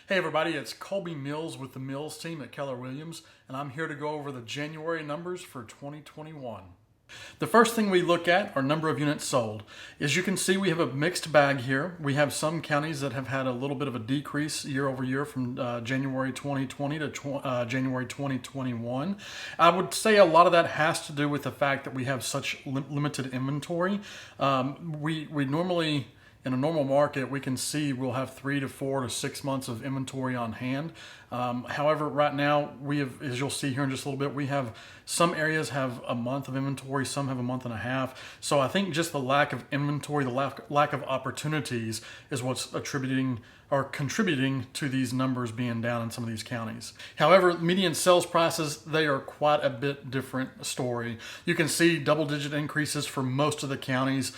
Hey everybody, it's Colby Meals with the Mills team at Keller Williams, and I'm here to go over the January numbers for 2021. The first thing we look at are number of units sold. As you can see, we have a mixed bag here. We have some counties that have had a little bit of a decrease year over year from January 2020 to January 2021. I would say a lot of that has to do with the fact that we have such limited inventory. We normally, in a normal market, we can see we'll have 3 to 4 to 6 months of inventory on hand. However, right now we have, as you'll see here in just a little bit, we have some areas have a month of inventory, some have a month and a half. So I think just the lack of inventory, the lack of opportunities is what's attributing or contributing to these numbers being down in some of these counties. However, median sales prices, they are quite a bit different story. You can see double-digit increases for most of the counties.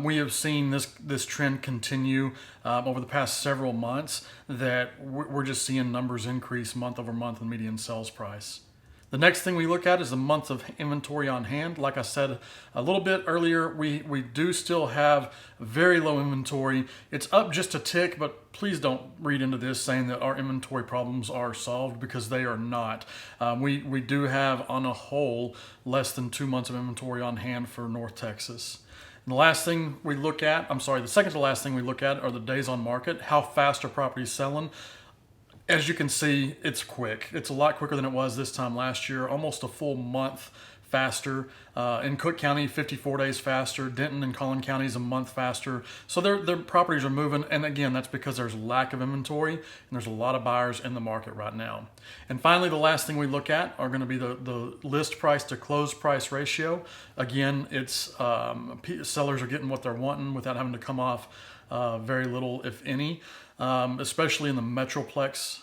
We have seen this trend continue over the past several months, that we're just seeing numbers increase month over month in median sales price. The next thing we look at is the months of inventory on hand. Like I said a little bit earlier, we do still have very low inventory. It's up just a tick, but please don't read into this saying that our inventory problems are solved, because they are not. We do have, on a whole, less than 2 months of inventory on hand for North Texas. And the last thing we look at, the second to last thing we look at are the days on market. How fast are properties selling? As you can see, it's quick. It's a lot quicker than it was this time last year, almost a full month faster. In Cook County, 54 days faster. Denton and Collin counties, a month faster. So their properties are moving, and again, that's because there's lack of inventory and there's a lot of buyers in the market right now. And finally, the last thing we look at are going to be the list price to close price ratio. Again, it's sellers are getting what they're wanting without having to come off very little, if any. Especially in the Metroplex,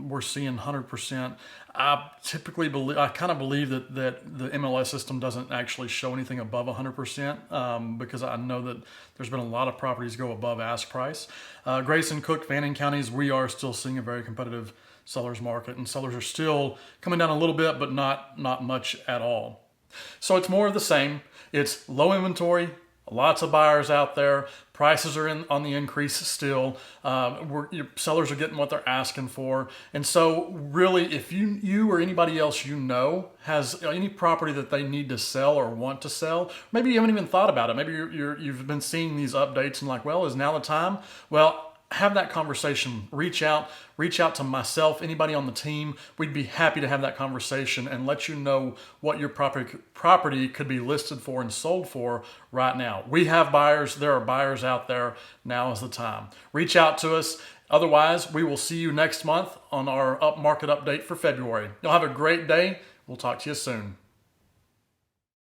we're seeing 100%. I kind of believe that the MLS system doesn't actually show anything above 100%, because I know that there's been a lot of properties go above ask price. Grayson, Cook, Fannin counties, we are still seeing a very competitive sellers market, and sellers are still coming down a little bit, but not much at all. So it's more of the same. It's low inventory, lots of buyers out there. Prices are on the increase still. Sellers are getting what they're asking for. And so really, if you or anybody else you know has any property that they need to sell or want to sell, maybe you haven't even thought about it. Maybe you've been seeing these updates and like, well, is now the time? Well, have that conversation. Reach out to myself, anybody on the team. We'd be happy to have that conversation and let you know what your property could be listed for and sold for right now. We have buyers. There are buyers out there. Now is the time. Reach out to us. Otherwise, we will see you next month on our market update for February. You'll have a great day. We'll talk to you soon.